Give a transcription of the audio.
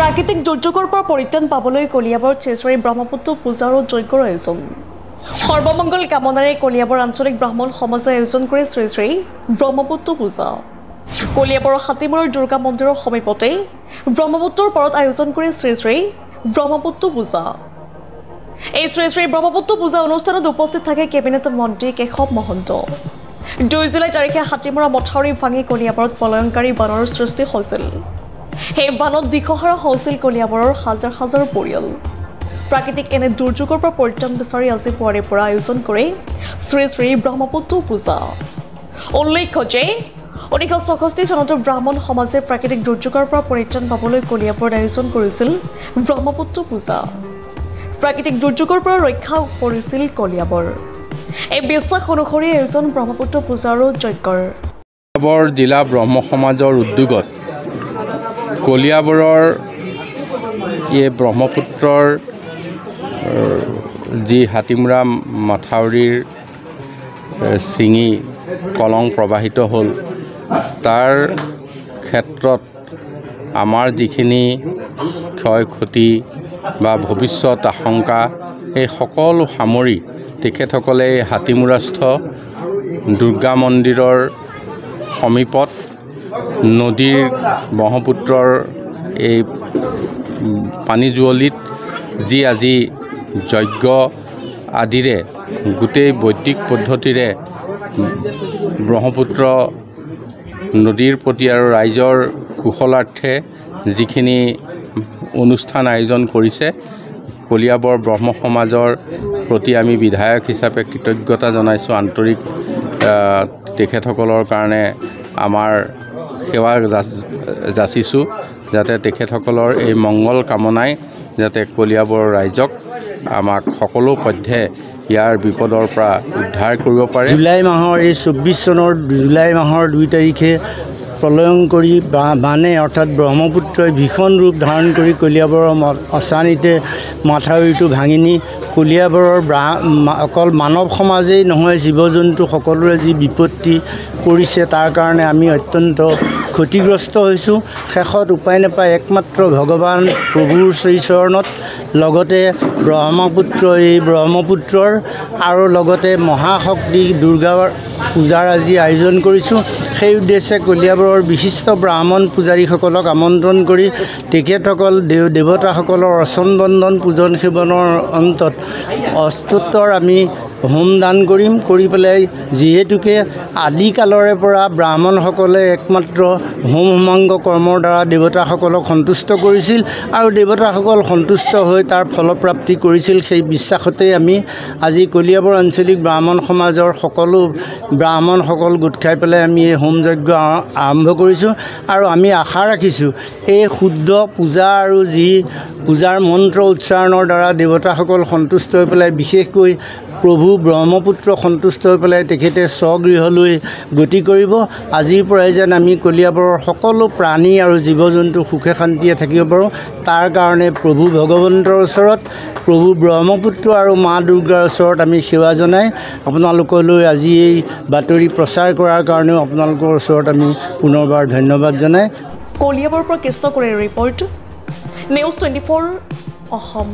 প্ৰাকৃতিক দুৰ্যোগৰ পৰা পৰিত্ৰাণ পাবলৈ কলিয়াবৰ চেচুৱাৰী ব্ৰহ্মপুত্ৰ পূজা আৰু যজ্ঞৰ আয়োজন। সৰ্বমংগল কামনাৰে কলিয়াবৰ আঞ্চলিক ব্ৰাহ্মণ সমাজে আয়োজন কৰে শ্ৰী শ্ৰী ব্ৰহ্মপুত্ৰ পূজা। কলিয়াবৰৰ হাতীমূৰৰ দুৰ্গা মন্দিৰৰ সমীপতে ব্ৰহ্মপুত্ৰৰ পাৰত আয়োজন কৰে শ্ৰী শ্ৰী ব্ৰহ্মপুত্ৰ পূজা। এই শ্ৰী শ্ৰী ব্ৰহ্মপুত্ৰ পূজা অনুষ্ঠানত উপস্থিত থাকে কেবিনেট মন্ত্ৰী কেশৱ মহন্ত। 2 জুলাই তাৰিখে হাতীমূৰা মথাউৰি ভাঙি কলিয়াবৰত প্ৰলয়ংকাৰী বানৰ সৃষ্টি হৈছিল। সেই বানত দিশহাৰা হৈছিল কলিয়াবৰৰ হাজাৰ হাজাৰ পৰিয়াল। প্ৰাকৃতিক এনে দুৰ্যোগৰ পৰা পৰিত্ৰাণ বিচাৰি আজি পুৱাৰে পৰা আয়োজন কৰে শ্ৰী শ্ৰী ব্ৰহ্মপুত্ৰ পূজা। উল্লেখ্য যে 1964 চনত ব্ৰাহ্মণ সমাজে প্ৰাকৃতিক দুৰ্যোগৰ পৰা পৰিত্ৰাণ পাবলৈ কলিয়াবৰত আয়োজন কৰিছিল ব্ৰহ্মপুত্ৰ পূজা। প্ৰাকৃতিক দুৰ্যোগৰ পৰা ৰক্ষা কৰিছিল কলিয়াবৰ। এই বিশ্বাস অনুসৰি আয়োজন ব্ৰহ্মপুত্ৰ পূজা আৰু যজ্ঞৰ। কলিয়াবৰ জিলা ব্ৰহ্ম সমাজৰ উদ্যোগত কলিয়াবৰৰ এই ব্ৰহ্মপুত্ৰৰ যি হাতীমূৰা মাথাউৰিৰ ছিঙি কলং প্ৰবাহিত হ'ল, তাৰ ক্ষেত্ৰত আমাৰ যিখিনি ক্ষয় ক্ষতি বা ভৱিষ্যত আশংকা এই সকলো সামৰি তেখেতসকলে হাতীমূৰাস্থ দুৰ্গা মন্দিৰৰ সমীপত নদীৰ ব্ৰহ্মপুত্ৰৰ এই পানীজুৱলিত যি আজি যজ্ঞ আদিৰে গোটেই বৈদিক পদ্ধতিৰে ব্ৰহ্মপুত্ৰ নদীৰ প্ৰতি আৰু ৰাইজৰ কুশলাৰ্থে যিখিনি অনুষ্ঠান আয়োজন কৰিছে, কলিয়াবৰ ব্ৰহ্ম সমাজৰ প্ৰতি আমি বিধায়ক হিচাপে কৃতজ্ঞতা জনাইছোঁ। আন্তৰিক তেখেতসকলৰ কাৰণে আমাৰ সেৱা যাচিছোঁ, যাতে তেখেতসকলৰ এই মংগল কামনাই যাতে কলিয়াবৰ ৰাইজক আমাক সকলো পথে ইয়াৰ বিপদৰ পৰা উদ্ধাৰ কৰিব পাৰে। জুলাই মাহৰ এই 24 চনৰ জুলাই মাহৰ 2 তাৰিখে প্ৰলয়ংকাৰী বানে অৰ্থাৎ ব্ৰহ্মপুত্ৰই ভীষণ ৰূপ ধাৰণ কৰি কলিয়াবৰৰ অচানিতে মাথাউৰিটো ভাঙি নি কলিয়াবৰৰ অকল মানৱ সমাজেই নহয়, জীৱ জন্তু সকলোৰে যি বিপত্তি পৰিছে তাৰ কাৰণে আমি অত্যন্ত ক্ষতিগ্ৰস্ত হৈছোঁ। শেষত উপায় নাপায় একমাত্ৰ ভগৱান প্ৰভুৰ শ্ৰীচৰণত লগতে এই ব্ৰহ্মপুত্ৰৰ আৰু লগতে মহাশক্তি দুৰ্গা পূজাৰ আজি আয়োজন কৰিছোঁ। সেই উদ্দেশ্যে কলিয়াবৰৰ বিশিষ্ট ব্ৰাহ্মণ পূজাৰীসকলক আমন্ত্ৰণ কৰি তেখেতসকল দেৱতাসকলৰ অচন বন্দন পূজন সেৱনৰ অন্তত অস্তুত্বৰ আমি হোম দান কৰিম। কৰি পেলাই যিহেতুকে আদিকালৰে পৰা ব্ৰাহ্মণসকলে একমাত্ৰ হোম হোমাংগ কৰ্মৰ দ্বাৰা দেৱতাসকলক সন্তুষ্ট কৰিছিল আৰু দেৱতাসকল সন্তুষ্ট হৈ তাৰ ফলপ্ৰাপ্তি কৰিছিল, সেই বিশ্বাসতেই আমি আজি কলিয়াবৰ আঞ্চলিক ব্ৰাহ্মণ সমাজৰ সকলো ব্ৰাহ্মণসকল গোট খাই পেলাই আমি এই হোম যজ্ঞ আৰম্ভ কৰিছোঁ। আৰু আমি আশা ৰাখিছোঁ এই শুদ্ধ পূজা আৰু যি পূজাৰ মন্ত্ৰ উচ্চাৰণৰ দ্বাৰা দেৱতাসকল সন্তুষ্ট হৈ পেলাই, বিশেষকৈ প্ৰভু ব্ৰহ্মপুত্ৰ সন্তুষ্ট হৈ পেলাই তেখেতে স্বগৃহলৈ গতি কৰিব। আজিৰ পৰাই যেন আমি কলিয়াবৰৰ সকলো প্ৰাণী আৰু জীৱ জন্তু সুখে শান্তিয়ে থাকিব পাৰোঁ, তাৰ কাৰণে প্ৰভু ভগৱন্তৰ ওচৰত, প্ৰভু ব্ৰহ্মপুত্ৰ আৰু মা দুৰ্গাৰ ওচৰত আমি সেৱা জনাই আপোনালোকলৈ আজি এই বাতৰি প্ৰচাৰ কৰাৰ কাৰণেও আপোনালোকৰ ওচৰত আমি পুনৰবাৰ ধন্যবাদ জনাই। কলিয়াবৰৰ পৰা কৃষ্ণ কোঁৱৰৰ ৰিপৰ্ট, নিউজ 24 অসম।